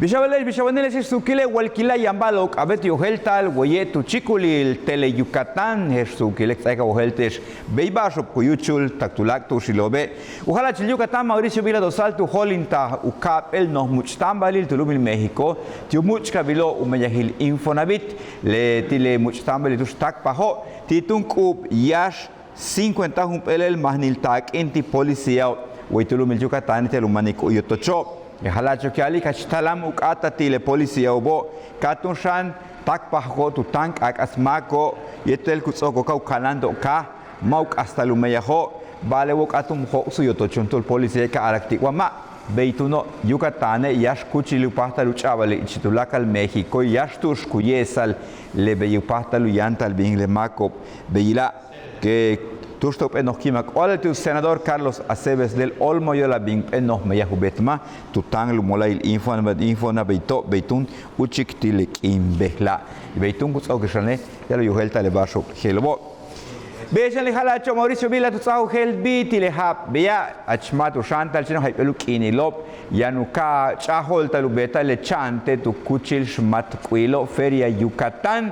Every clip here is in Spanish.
Bishabanel sukile walkila yambalok abet yoheltal wayetu chikulil tele Yucatán sukile tsaka oheltesh beibashop kuyuchul taktulak tu shilobe uhala chil Yucatán Mauricio Vila dosal tu holinta ukap el no muchtambalil tulumil México tiu muchkabilo umeyahil Infonavit le tile muchtambalil tu stak paho titunkub yash 50 pelel mahnil tak enti policía waitulumil Yucatán telumaniko yotocho halacho que ali kachtalam ukata tile policía obo katunshan takpahko tu tank ak asmako yetel kutsoko ka ukanando ka mauk hasta lumeyaho vale wokatum ho suyoto chuntul policía ka araktiwama beituno Yucatán yash kuchilu pahtalu chavale ichitulakal México yash tush kuyesal le beyu pahtalu yantal bin le mako beila que Tustop enoch kimak olatu senador Carlos Aceves del Olmo yola bing enoch meyahu betma tutang lumolail infona beito beitun uchik tilek imbehla beitun kuts ogeshane yalo yuhelta le basho helbo bejan le halacho Mauricio Vila tutsau helbi tile hap beya achmatu shantal chino haipelu kinilop yanuka chaholta lubeta le chante tu kuchil shmat kuilo feria Yucatán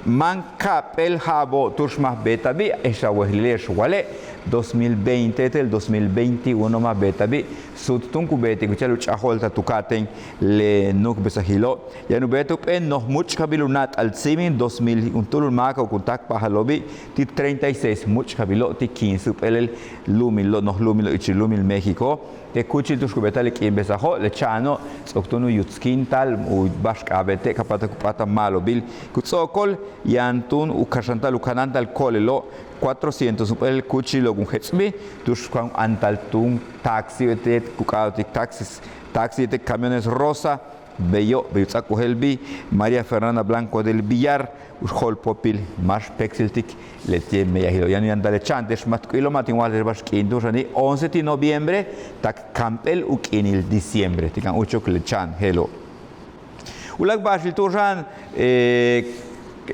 manca pel jabo tushmah betabi esa wehlilesh wale 2020 tel 2021 ma betabi suttunku beti kuchalu chaholta tukaten le nuk besahilo yanu betu pen noh much kabilunat al simin 2000 untulul maka kuntak pahalobi ti 36 much kabilo ti 15 pel lumilo noh lumilo ichilumil México te kuchil tushkubeta le kimbesaho le chano soktunu yutskintal u bashkabete kapata kupata malobil kutsokol yantun ukashantal ukanantal kolelo 400 el kuchilo kun hetsbi tushkan antal tun taxi etet kukautik taxi etet camiones rosa bello beyutsaku helbi María Fernanda Blanco del Villar ushol popil mash pexiltik letie meyahilo yani andale chantes mat kilomatin wal bashkin durani 11 de noviembre tak campel ukinil diciembre tikan uchok le chan hello ulak bashil turjan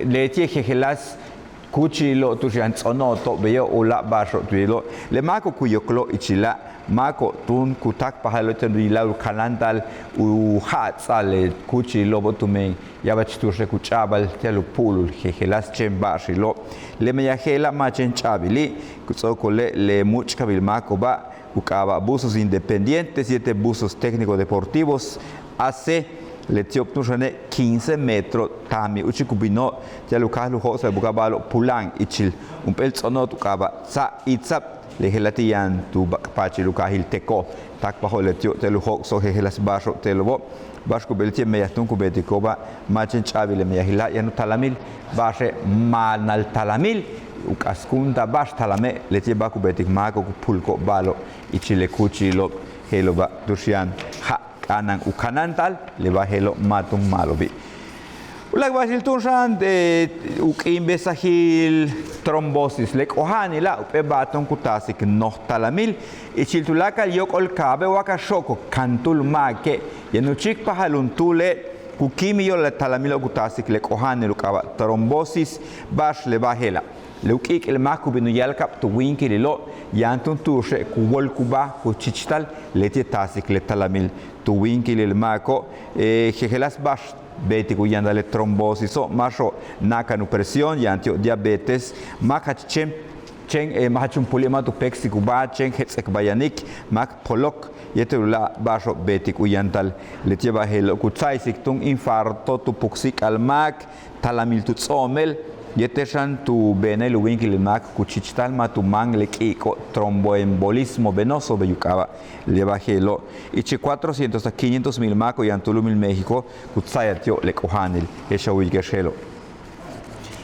letie hehelas kuchilo tushan tsonoto beyo ula basho tuilo le mako kuyoklo ichila mako tun kutak pahalo tendila kanantal u hatsale kuchilo botumen yabachtushe kuchabal telu pulul hehelas chembashilo le meyahela machen chabili kutsoko le muchkabil mako ba ukaba busos independientes 7 busos técnicos deportivos hace le tiopnushane 15 metros tami uchikubino ya lukalu ho sa bukabalo pulang ichil umpel tsono tukaba sa itsap le helatian tu bakpachi lukahil teko takpaho le tio telu ho so helas basho telobo bashku belti meyatun kubetikoba machen chabile meyahila yanu talamil bashe manal talamil ukaskunta bash talame le tiba kubetik mako pulko balo ichile kuchilo heloba dushian ha anang ukanantal le bajelo matum malobi ulag basil tunshan de ukim besahil trombosis le kohani la upe baton kutasik nohtalamil ichiltulaka yokol kabe waka shoko kantul make yenuchik pahalun tule kukimi yo le talamil kutasik le kohani lukaba trombosis bash le bajela leukik el maku binu yalkap tu winki lilo yantun tushe kuwol kuba kuchichtal leti tasik le talamil tu winki lil mako jejelas bash beti kuyandale trombosis o masho nakanu presión yantio diabetes makach chen mahachun pulima tu pexi kuba chen hetsek bayanik mak polok yetula basho beti kuyantal leti bahelo kutsaisik tun infarto tu puksik al mak talamil tu tsomel yeteshan tu benel winkil mak kuchichtal matu mangle kiko tromboembolismo venoso beyukaba le bajelo ichi 400 a 500 mil mako yantulumil México kutsayatio le kohanil eshawigeshelo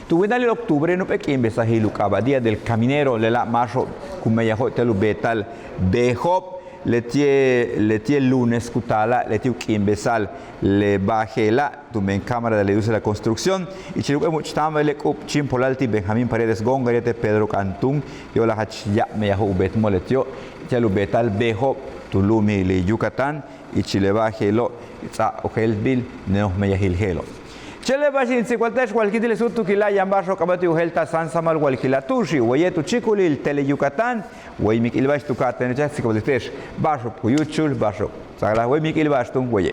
tu vidal octubre no pekin besahilu kaba día del caminero le la macho kumeyaho telu betal behop letie lunes kutala letie kimbesal le bajela tu men cámara de la luz de la construcción y chiruque muchtama le kup chimpolalti Benjamín Paredes Gongarete Pedro Cantún yo la hachya me yahu bet moletio ya betal bejo tulumi le Yucatán y chile bajelo tsa ohelbil neos me yahil helo chele basin si cualtash cualquier sutu kila yambasho kabati uhelta san samal cualquiera tushi wayetu chikulil tele Yucatán way mikil bash tu katen chasi kabatish basho kuyuchul basho sagra way mikil bash tu waye